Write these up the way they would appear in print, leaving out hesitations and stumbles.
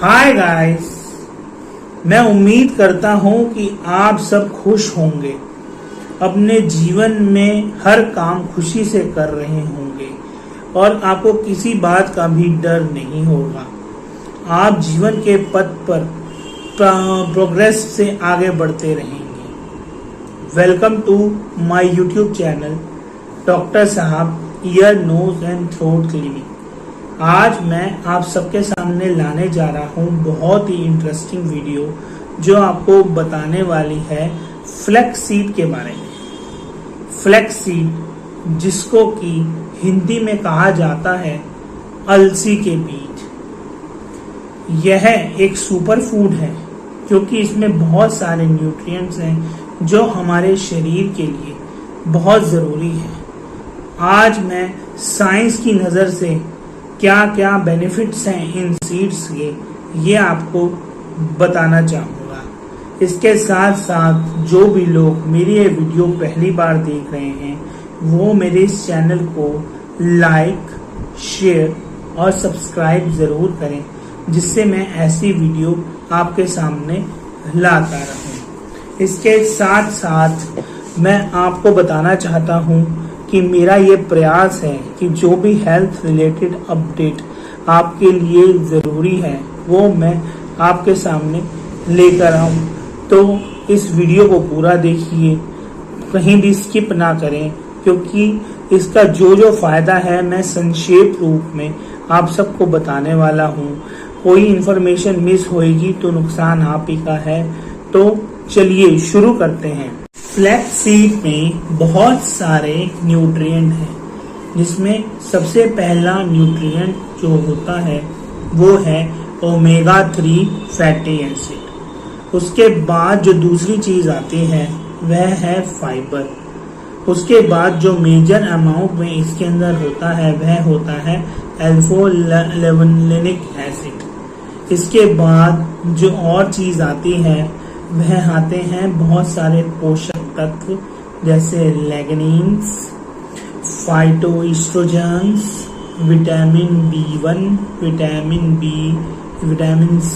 Hi guys, मैं उम्मीद करता हूँ कि आप सब खुश होंगे, अपने जीवन में हर काम खुशी से कर रहे होंगे और आपको किसी बात का भी डर नहीं होगा। आप जीवन के पथ पर प्रोग्रेस से आगे बढ़ते रहेंगे। Welcome to my YouTube channel doctor साहब ear nose and throat clinic. आज मैं आप सबके सामने लाने जा रहा हूँ बहुत ही इंटरेस्टिंग वीडियो जो आपको बताने वाली है फ्लैक्स सीड के बारे में। फ्लैक्स सीड, जिसको कि हिंदी में कहा जाता है अलसी के बीज, यह एक सुपर फूड है क्योंकि इसमें बहुत सारे न्यूट्रिएंट्स हैं जो हमारे शरीर के लिए बहुत ज़रूरी है। आज मैं साइंस की नज़र से क्या क्या बेनिफिट्स हैं इन सीड्स के, ये आपको बताना चाहूँगा। इसके साथ साथ जो भी लोग मेरी ये वीडियो पहली बार देख रहे हैं वो मेरे इस चैनल को लाइक, शेयर और सब्सक्राइब ज़रूर करें, जिससे मैं ऐसी वीडियो आपके सामने लाता रहूं। इसके साथ साथ मैं आपको बताना चाहता हूं कि मेरा ये प्रयास है कि जो भी हेल्थ रिलेटेड अपडेट आपके लिए ज़रूरी है वो मैं आपके सामने लेकर आऊं। तो इस वीडियो को पूरा देखिए, कहीं भी स्किप ना करें, क्योंकि इसका जो फ़ायदा है मैं संक्षेप रूप में आप सबको बताने वाला हूं। कोई इन्फॉर्मेशन मिस होएगी तो नुकसान आप ही का है। तो चलिए शुरू करते हैं। फ्लैक्स सीड में बहुत सारे न्यूट्रिएंट हैं, जिसमें सबसे पहला न्यूट्रिएंट जो होता है वो है ओमेगा 3 फैटी एसिड। उसके बाद जो दूसरी चीज़ आती है वह है फाइबर। उसके बाद जो मेजर अमाउंट में इसके अंदर होता है वह होता है अल्फा-लिनोलेनिक एसिड। इसके बाद जो और चीज़ आती है वह आते हैं बहुत सारे पोषक तत्व, जैसे lignans, phytoestrogens, vitamin B1, vitamin B, vitamin C,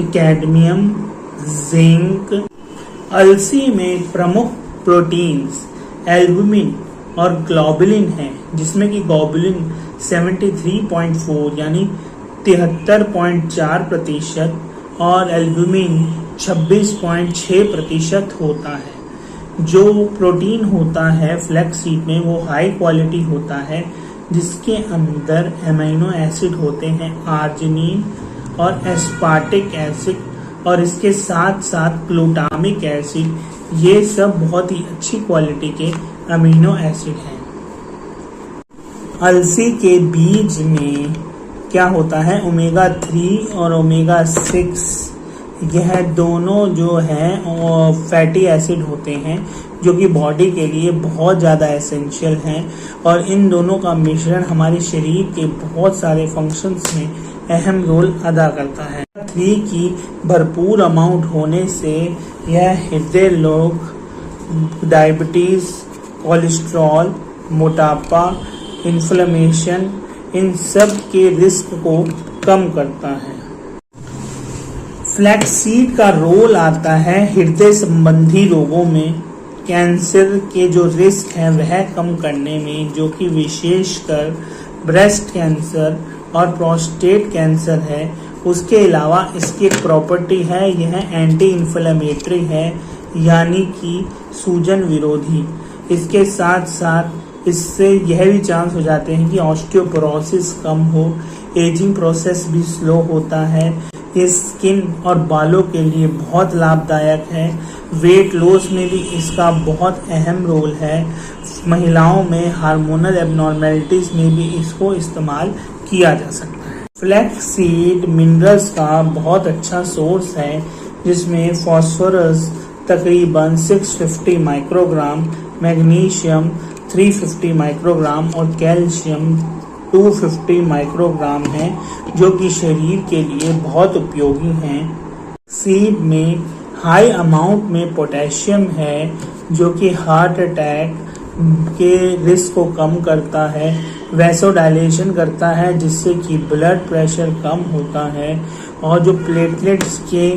cadmium, zinc. अलसी में प्रमुख प्रोटीन्स एल्बुमिन और ग्लोबुलिन हैं, जिसमें कि ग्लोबुलिन 73.4 यानी 73.4% और एल्बुमिन 26.6% होता है। जो प्रोटीन होता है फ्लैक्स सीड में वो हाई क्वालिटी होता है, जिसके अंदर एमिनो एसिड होते हैं आर्जिनिन और एस्पार्टिक एसिड, और इसके साथ साथ ग्लूटामिक एसिड। ये सब बहुत ही अच्छी क्वालिटी के अमीनो एसिड हैं। अलसी के बीज में क्या होता है, ओमेगा 3 और ओमेगा 6, यह दोनों जो हैं फैटी एसिड होते हैं जो कि बॉडी के लिए बहुत ज़्यादा एसेंशियल हैं, और इन दोनों का मिश्रण हमारे शरीर के बहुत सारे फंक्शंस में अहम रोल अदा करता है। 3 की भरपूर अमाउंट होने से यह हृदय रोग, डायबिटीज़, कोलेस्ट्रॉल, मोटापा, इन्फ्लेमेशन, इन सब के रिस्क को कम करता है। फ्लैक्स सीड का रोल आता है हृदय संबंधी रोगों में, कैंसर के जो रिस्क है वह कम करने में, जो कि विशेषकर ब्रेस्ट कैंसर और प्रोस्टेट कैंसर है। उसके अलावा इसकी एक प्रॉपर्टी है, यह एंटी इन्फ्लेमेटरी है, यानी कि सूजन विरोधी। इसके साथ साथ इससे यह भी चांस हो जाते हैं कि ऑस्टियोपोरोसिस कम हो, एजिंग प्रोसेस भी स्लो होता है। ये स्किन और बालों के लिए बहुत लाभदायक है। वेट लॉस में भी इसका बहुत अहम रोल है। महिलाओं में हार्मोनल एबनॉर्मेलिटीज में भी इसको इस्तेमाल किया जा सकता है। फ्लैक्स सीड मिनरल्स का बहुत अच्छा सोर्स है, जिसमें फॉस्फोरस तकरीबन 650 माइक्रोग्राम, मैग्नीशियम 350 माइक्रोग्राम और कैल्शियम 250 माइक्रोग्राम है, जो कि शरीर के लिए बहुत उपयोगी हैं। सीड में हाई अमाउंट में पोटेशियम है, जो कि हार्ट अटैक के रिस्क को कम करता है। वैसोडाइलेशन करता है, जिससे कि ब्लड प्रेशर कम होता है और जो प्लेटलेट्स के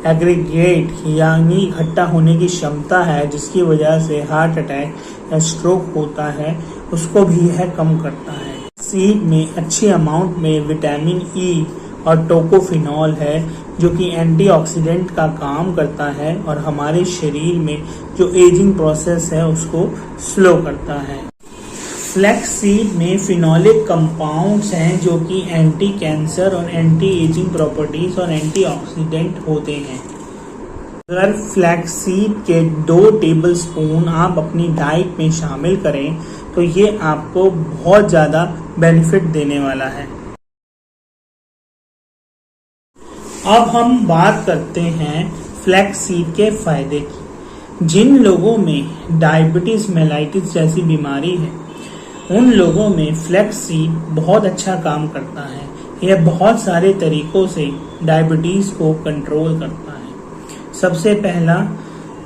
एग्रीगेट यानी इकट्ठा होने की क्षमता है, जिसकी वजह से हार्ट अटैक या स्ट्रोक होता है, उसको भी यह कम करता है। सीड में अच्छी अमाउंट में विटामिन ई और टोकोफिनॉल है, जो कि एंटीऑक्सीडेंट का काम करता है और हमारे शरीर में जो एजिंग प्रोसेस है उसको स्लो करता है। फ्लैक्स सीड में फिनोलिक कंपाउंड्स हैं, जो कि एंटी कैंसर और एंटी एजिंग प्रॉपर्टीज और एंटीऑक्सीडेंट होते हैं। अगर फ्लैक्स सीड के 2 टेबलस्पून आप अपनी डाइट में शामिल करें तो ये आपको बहुत ज़्यादा बेनिफिट देने वाला है। अब हम बात करते हैं फ्लैक्स सीड के फायदे की। जिन लोगों में डायबिटीज मेलाइटिस जैसी बीमारी है, उन लोगों में फ्लैक्स सीड बहुत अच्छा काम करता है। यह बहुत सारे तरीकों से डायबिटीज को कंट्रोल करता है। सबसे पहला,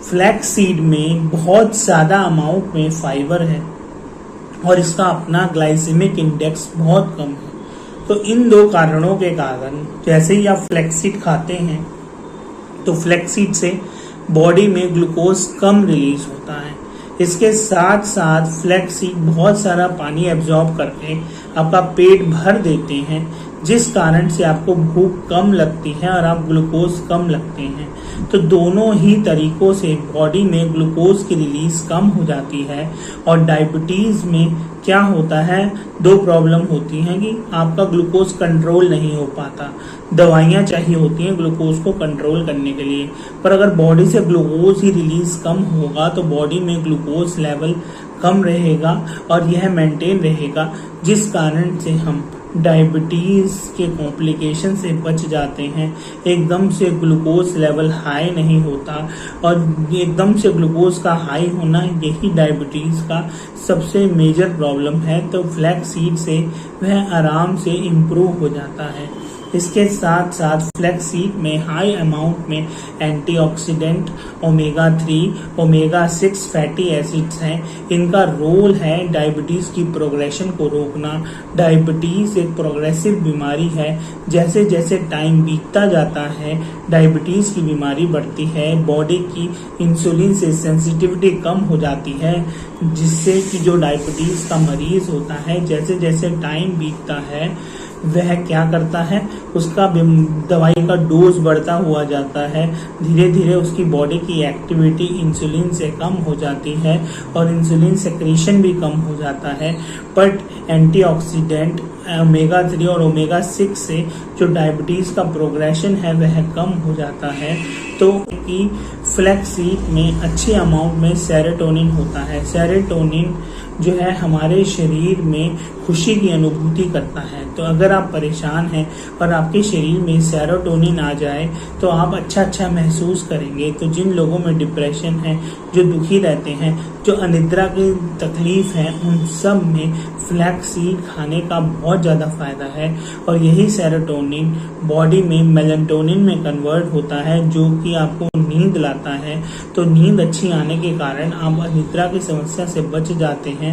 फ्लैक्स सीड में बहुत ज़्यादा अमाउंट में फाइबर है और इसका अपना ग्लाइसेमिक इंडेक्स बहुत कम है। तो इन 2 कारणों के कारण जैसे ही आप फ्लैक्सीड खाते हैं तो फ्लैक्सीड से बॉडी में ग्लूकोज कम रिलीज होता है। इसके साथ साथ फ्लैक्सीड बहुत सारा पानी एब्जॉर्ब करके आपका पेट भर देते हैं, जिस कारण से आपको भूख कम लगती है और आप ग्लूकोज कम लगते हैं। तो दोनों ही तरीकों से बॉडी में ग्लूकोज की रिलीज कम हो जाती है। और डायबिटीज में क्या होता है, 2 प्रॉब्लम होती हैं कि आपका ग्लूकोज कंट्रोल नहीं हो पाता। दवाइयाँ चाहिए होती हैं ग्लूकोज को कंट्रोल करने के लिए, पर अगर बॉडी से ग्लूकोज ही रिलीज कम होगा तो बॉडी में ग्लूकोज लेवल कम रहेगा और यह मेंटेन रहेगा, जिस कारण से हम डायबिटीज के कॉम्प्लिकेशन से बच जाते हैं। एकदम से ग्लूकोज लेवल हाई नहीं होता और एकदम से ग्लूकोज का हाई होना यही डायबिटीज का सबसे मेजर प्रॉब्लम है। तो फ्लैक्स सीड से वह आराम से इम्प्रूव हो जाता है। इसके साथ साथ फ्लैक्स सीड में हाई अमाउंट में antioxidant, omega 3, omega 6 fatty acids हैं। इनका रोल है डायबिटीज़ की प्रोग्रेशन को रोकना। डायबिटीज़ एक प्रोग्रेसिव बीमारी है। जैसे जैसे टाइम बीतता जाता है डायबिटीज़ की बीमारी बढ़ती है, बॉडी की इंसुलिन से सेंसिटिविटी कम हो जाती है, जिससे कि जो डायबिटीज़ का मरीज होता है जैसे जैसे टाइम बीतता है वह क्या करता है, उसका दवाई का डोज बढ़ता हुआ जाता है। धीरे धीरे उसकी बॉडी की एक्टिविटी इंसुलिन से कम हो जाती है और इंसुलिन सेक्रेशन भी कम हो जाता है। बट एंटीऑक्सीडेंट ओमेगा 3 और ओमेगा 6 से जो डायबिटीज़ का प्रोग्रेशन है वह कम हो जाता है। तो कि फ्लैक्स सीड में अच्छे अमाउंट में सेरोटोनिन होता है। सेरोटोनिन जो है हमारे शरीर में खुशी की अनुभूति करता है। तो अगर आप परेशान हैं और आपके शरीर में सेरोटोनिन आ जाए तो आप अच्छा महसूस करेंगे। तो जिन लोगों में डिप्रेशन है, जो दुखी रहते हैं, जो अनिद्रा की तकलीफ है, उन सब में फ्लैक्स सीड खाने का बहुत ज़्यादा फायदा है। और यही सेरोटोनिन बॉडी में मेलाटोनिन में कन्वर्ट होता है, जो कि आपको नींद लाता है। तो नींद अच्छी आने के कारण आप अनिद्रा की समस्या से बच जाते हैं।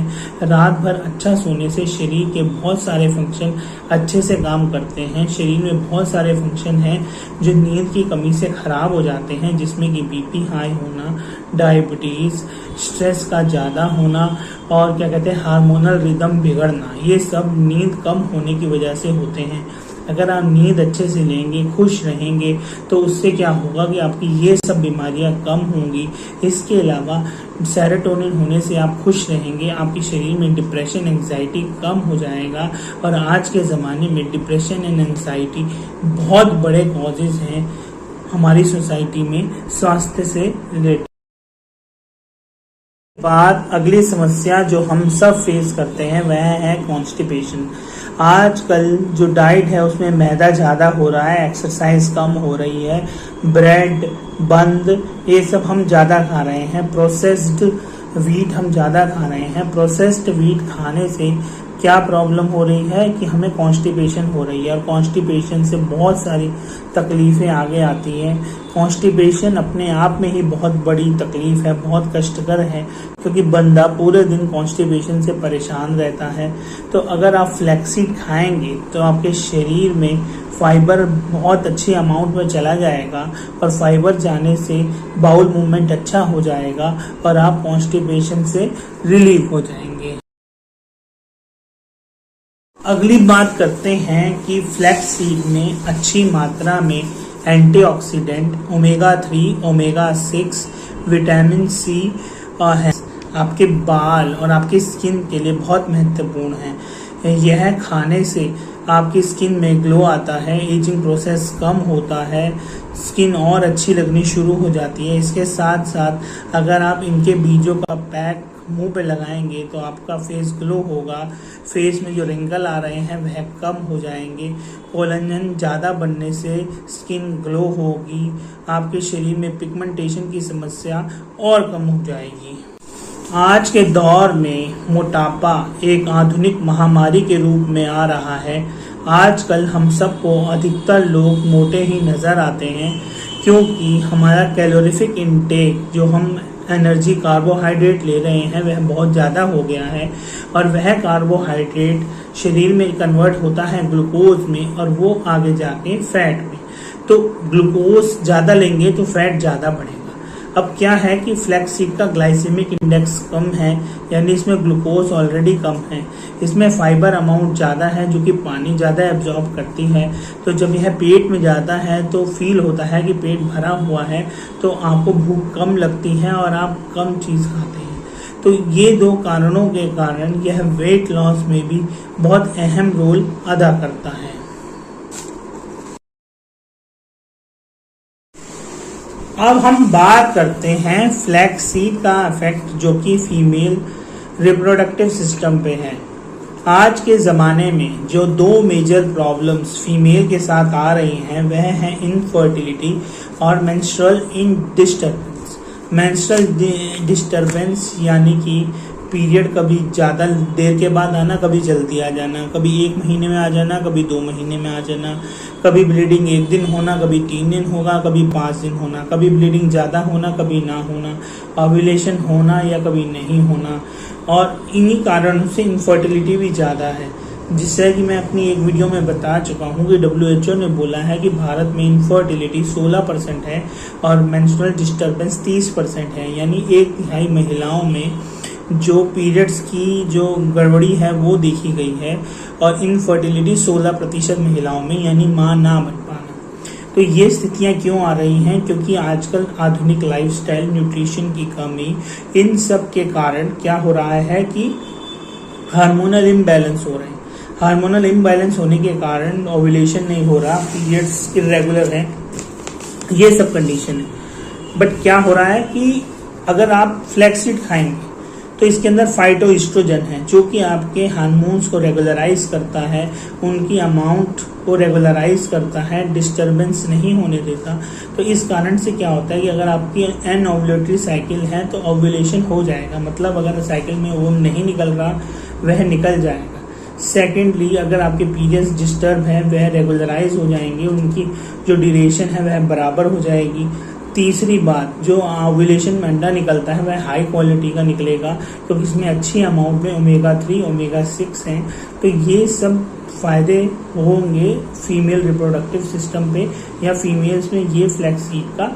रात भर अच्छा सोने से शरीर के बहुत सारे फंक्शन अच्छे से काम करते हैं। शरीर में बहुत सारे फंक्शन हैं जो नींद की कमी से खराब हो जाते हैं, जिसमें कि बीपी हाई होना, डायबिटीज़, स्ट्रेस का ज़्यादा होना और क्या कहते हैं हार्मोनल रिदम बिगड़ना, ये सब नींद कम होने की वजह से होते हैं। अगर आप नींद अच्छे से लेंगे, खुश रहेंगे, तो उससे क्या होगा कि आपकी ये सब बीमारियां कम होंगी। इसके अलावा सेरोटोनिन होने से आप खुश रहेंगे, आपके शरीर में डिप्रेशन, एंजाइटी कम हो जाएगा। और आज के ज़माने में डिप्रेशन एंड एंजाइटी बहुत बड़े कॉजेज हैं हमारी सोसाइटी में स्वास्थ्य से रिलेटेड। बाद अगली समस्या जो हम सब फेस करते हैं वह है कॉन्स्टिपेशन। आजकल जो डाइट है उसमें मैदा ज़्यादा हो रहा है, एक्सरसाइज कम हो रही है, ब्रेड, बंद, ये सब हम ज़्यादा खा रहे हैं, प्रोसेस्ड वीट हम ज़्यादा खा रहे हैं। प्रोसेस्ड वीट खाने से क्या प्रॉब्लम हो रही है कि हमें कॉन्स्टिपेशन हो रही है, और कॉन्स्टिपेशन से बहुत सारी तकलीफें आगे आती हैं। कॉन्स्टिपेशन अपने आप में ही बहुत बड़ी तकलीफ है, बहुत कष्टकर है, क्योंकि बंदा पूरे दिन कॉन्स्टिपेशन से परेशान रहता है। तो अगर आप फ्लैक्सीड खाएंगे तो आपके शरीर में फाइबर बहुत अच्छी अमाउंट में चला जाएगा, और फाइबर जाने से बाउल मूवमेंट अच्छा हो जाएगा और आप कॉन्स्टिपेशन से रिलीव हो जाएंगे। अगली बात करते हैं कि फ्लैक्स सीड में अच्छी मात्रा में antioxidant omega 3, omega 6, vitamin C है, आपके बाल और आपकी स्किन के लिए बहुत महत्वपूर्ण है। यह खाने से आपकी स्किन में ग्लो आता है, एजिंग प्रोसेस कम होता है, स्किन और अच्छी लगनी शुरू हो जाती है। इसके साथ साथ अगर आप इनके बीजों का पैक मुंह पे लगाएंगे तो आपका फेस ग्लो होगा, फेस में जो रिंकल आ रहे हैं वह कम हो जाएंगे, कोलेजन ज़्यादा बनने से स्किन ग्लो होगी, आपके शरीर में पिगमेंटेशन की समस्या और कम हो जाएगी। आज के दौर में मोटापा एक आधुनिक महामारी के रूप में आ रहा है। आजकल हम सबको अधिकतर लोग मोटे ही नज़र आते हैं, क्योंकि हमारा कैलोरीफिक इनटेक, जो हम एनर्जी कार्बोहाइड्रेट ले रहे हैं, वह बहुत ज़्यादा हो गया है, और वह कार्बोहाइड्रेट शरीर में कन्वर्ट होता है ग्लूकोज में, और वो आगे जाके फैट में। तो ग्लूकोज ज़्यादा लेंगे तो फैट ज़्यादा बढ़ेगा। अब क्या है कि फ्लैक्स सीड का ग्लाइसेमिक इंडेक्स कम है, यानी इसमें ग्लूकोज ऑलरेडी कम है, इसमें फाइबर अमाउंट ज़्यादा है जो कि पानी ज़्यादा एब्जॉर्ब करती है। तो जब यह पेट में जाता है तो फील होता है कि पेट भरा हुआ है, तो आपको भूख कम लगती है और आप कम चीज़ खाते हैं। तो ये दो कारणों के कारण यह वेट लॉस में भी बहुत अहम रोल अदा करता है। अब हम बात करते हैं फ्लैक्स सीड का इफेक्ट जो कि फीमेल रिप्रोडक्टिव सिस्टम पे है। आज के ज़माने में जो दो मेजर प्रॉब्लम्स फीमेल के साथ आ रही हैं वह है इनफर्टिलिटी और मेंस्ट्रुअल डिस्टर्बेंस। मेंस्ट्रुअल डिस्टर्बेंस यानी कि पीरियड कभी ज़्यादा देर के बाद आना, कभी जल्दी आ जाना, कभी 1 महीने में आ जाना, कभी 2 महीने में आ जाना, कभी ब्लीडिंग 1 दिन होना, कभी 3 दिन होगा, कभी 5 दिन होना, कभी ब्लीडिंग ज़्यादा होना, कभी ना होना, ओव्यूलेशन होना या कभी नहीं होना, और इन्हीं कारणों से इनफर्टिलिटी भी ज़्यादा है। जिससे कि मैं अपनी एक वीडियो में बता चुका हूँ कि WHO ने बोला है कि भारत में इनफर्टिलिटी 16% है और मेंस्ट्रुअल डिस्टर्बेंस 30% है, यानी 1/3 महिलाओं में जो पीरियड्स की जो गड़बड़ी है वो देखी गई है, और इनफर्टिलिटी 16% महिलाओं में, यानी मां ना बन पाना। तो ये स्थितियां क्यों आ रही हैं? क्योंकि आजकल आधुनिक लाइफस्टाइल, न्यूट्रिशन की कमी, इन सब के कारण क्या हो रहा है कि हार्मोनल इम्बैलेंस हो रहे हैं। हार्मोनल इम्बैलेंस होने के कारण ओव्यूलेशन नहीं हो रहा, पीरियड्स इरेगुलर हैं, ये सब कंडीशन है। बट क्या हो रहा है कि अगर आप फ्लैक्सीड खाएंगे तो इसके अंदर फाइटोएस्ट्रोजन है जो कि आपके हार्मोन्स को रेगुलराइज करता है, उनकी अमाउंट को रेगुलराइज करता है, डिस्टर्बेंस नहीं होने देता। तो इस कारण से क्या होता है कि अगर आपकी एन ओव्यूलेटरी साइकिल है तो ओव्यूलेशन हो जाएगा, मतलब अगर साइकिल में ओवम नहीं निकल रहा वह निकल जाएगा। सेकेंडली, अगर आपके पीरियड्स डिस्टर्ब है वह रेगुलराइज हो जाएंगे, उनकी जो ड्यूरेशन है वह बराबर हो जाएगी। तीसरी बात, जो ओव्यूलेशन में अंडा निकलता है वह हाई क्वालिटी का निकलेगा, क्योंकि इसमें अच्छी अमाउंट में ओमेगा 3, ओमेगा 6 हैं। तो ये सब फायदे होंगे फीमेल रिप्रोडक्टिव सिस्टम पे, या फीमेल्स में ये फ्लैक्स सीड का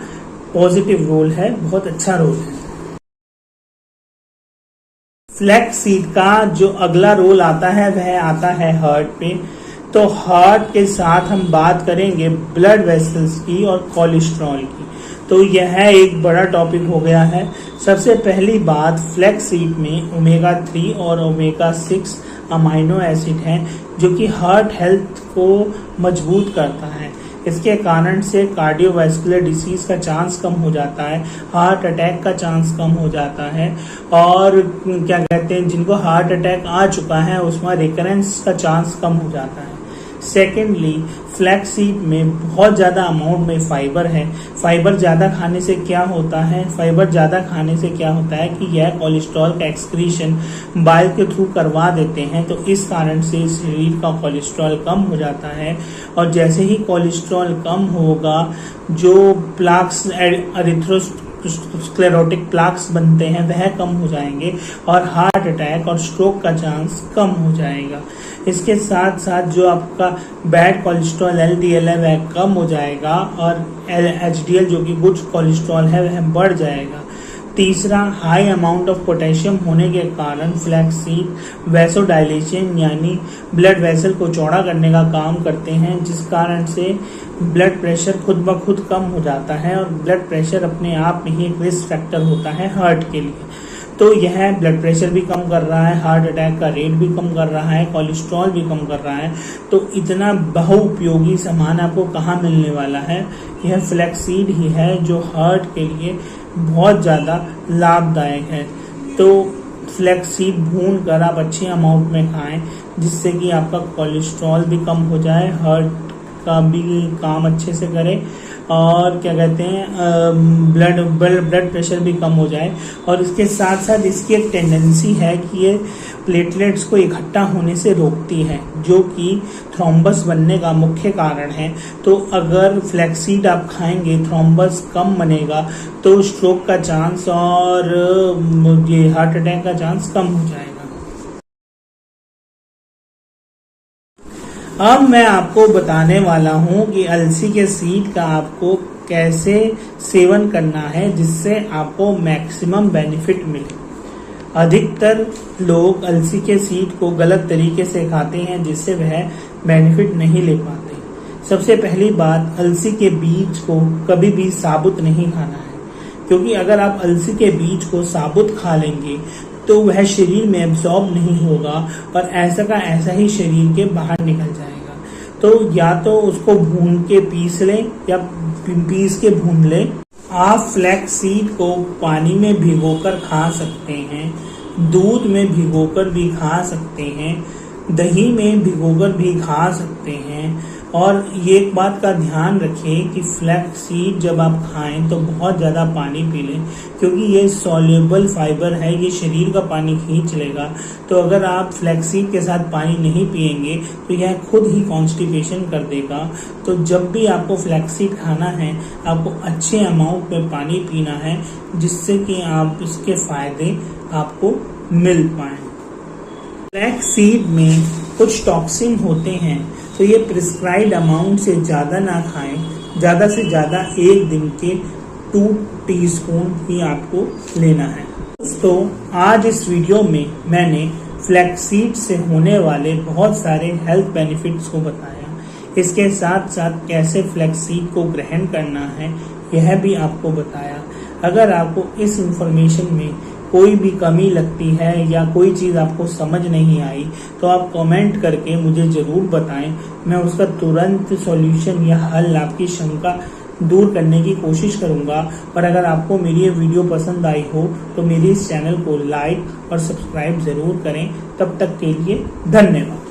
पॉजिटिव रोल है, बहुत अच्छा रोल है। फ्लैक्स सीड का जो अगला रोल आता है वह आता है हार्ट पे। तो हार्ट के साथ हम बात करेंगे ब्लड वेसल्स की और कोलेस्ट्रॉल की। तो यह एक बड़ा टॉपिक हो गया है। सबसे पहली बात, फ्लैक्स सीड में ओमेगा 3 और ओमेगा 6 अमाइनो एसिड हैं जो कि हार्ट हेल्थ को मजबूत करता है। इसके कारण से कार्डियोवास्कुलर डिसीज का चांस कम हो जाता है, हार्ट अटैक का चांस कम हो जाता है, और क्या कहते हैं, जिनको हार्ट अटैक आ चुका है उसमें रिकरेंस का चांस कम हो जाता है। सेकेंडली फ्लैक्स सीड में बहुत ज़्यादा अमाउंट में फाइबर है। फाइबर ज़्यादा खाने से क्या होता है, फाइबर ज़्यादा खाने से क्या होता है कि यह कोलेस्ट्रॉल का एक्सक्रीशन बाइल के थ्रू करवा देते हैं, तो इस कारण से शरीर का कोलेस्ट्रॉल कम हो जाता है। और जैसे ही कोलेस्ट्रॉल कम होगा, जो प्लाक्स एरिथ्रोस्क्लेरोटिक प्लाक्स बनते हैं वह कम हो जाएंगे और हार्ट अटैक और स्ट्रोक का चांस कम हो जाएगा। इसके साथ साथ जो आपका बैड कोलेस्ट्रॉल LDL है वह कम हो जाएगा और HDL जो कि गुड कोलेस्ट्रॉल है वह बढ़ जाएगा। तीसरा, हाई अमाउंट ऑफ पोटेशियम होने के कारण फ्लैक्स सीड वैसोडाइलेशन यानी ब्लड वेसल को चौड़ा करने का काम करते हैं, जिस कारण से ब्लड प्रेशर खुद ब खुद कम हो जाता है। और ब्लड प्रेशर अपने आप में ही एक रिस्क फैक्टर होता है हार्ट के लिए, तो यह ब्लड प्रेशर भी कम कर रहा है, हार्ट अटैक का रेट भी कम कर रहा है, कोलेस्ट्रॉल भी कम कर रहा है। तो इतना बहुउपयोगी सामान आपको कहाँ मिलने वाला है, यह फ्लैक्स सीड ही है जो हार्ट के लिए बहुत ज़्यादा लाभदायक है। तो फ्लैक्स सीड भून कर आप अच्छे अमाउंट में खाएं, जिससे कि आपका कोलेस्ट्रॉल भी कम हो जाए, हार्ट का भी काम अच्छे से करे और क्या कहते हैं ब्लड प्रेशर भी कम हो जाए। और इसके साथ साथ इसकी एक टेंडेंसी है कि ये प्लेटलेट्स को इकट्ठा होने से रोकती है, जो कि थ्रोम्बस बनने का मुख्य कारण है। तो अगर फ्लैक्स सीड आप खाएंगे, थ्रोम्बस कम बनेगा, तो स्ट्रोक का चांस और ये हार्ट अटैक का चांस कम हो जाएगा। अब मैं आपको बताने वाला हूं कि अलसी के सीड का आपको कैसे सेवन करना है जिससे आपको मैक्सिमम बेनिफिट मिले। अधिकतर लोग अलसी के सीड को गलत तरीके से खाते हैं, जिससे वह बेनिफिट नहीं ले पाते। सबसे पहली बात, अलसी के बीज को कभी भी साबुत नहीं खाना है, क्योंकि अगर आप अलसी के बीज को साबुत खा लेंगे तो वह शरीर में एब्जॉर्ब नहीं होगा और ऐसा का ऐसा ही शरीर के बाहर निकल जाएगा। तो या तो उसको भून के पीस लें या पीस के भून लें। आप फ्लैक्स सीड को पानी में भिगोकर खा सकते हैं, दूध में भिगोकर भी खा सकते हैं, दही में भिगोकर भी खा सकते हैं। और ये एक बात का ध्यान रखें कि फ्लैक्स सीड जब आप खाएं तो बहुत ज़्यादा पानी पी लें, क्योंकि ये सॉल्युबल फाइबर है, ये शरीर का पानी खींच लेगा। तो अगर आप फ्लैक्स सीड के साथ पानी नहीं पिएंगे तो यह खुद ही कॉन्स्टिपेशन कर देगा। तो जब भी आपको फ्लैक्स सीड खाना है, आपको अच्छे अमाउंट में पानी पीना है, जिससे कि आप इसके फायदे आपको मिल पाएँ। फ्लैक्स सीड में कुछ टॉक्सिन होते हैं, तो ये प्रिस्क्राइब्ड अमाउंट से ज़्यादा ना खाएं। ज़्यादा से ज़्यादा एक दिन के 2 टीस्पून ही आपको लेना है। दोस्तों, आज इस वीडियो में मैंने फ्लैक्स सीड से होने वाले बहुत सारे हेल्थ बेनिफिट्स को बताया। इसके साथ साथ कैसे फ्लैक्स सीड को ग्रहण करना है यह भी आपको बताया। अगर आपको इस इंफॉर्मेशन में कोई भी कमी लगती है या कोई चीज़ आपको समझ नहीं आई तो आप कमेंट करके मुझे ज़रूर बताएं। मैं उसका तुरंत सॉल्यूशन या हल आपकी शंका दूर करने की कोशिश करूंगा। और अगर आपको मेरी ये वीडियो पसंद आई हो तो मेरे इस चैनल को लाइक और सब्सक्राइब ज़रूर करें। तब तक के लिए धन्यवाद।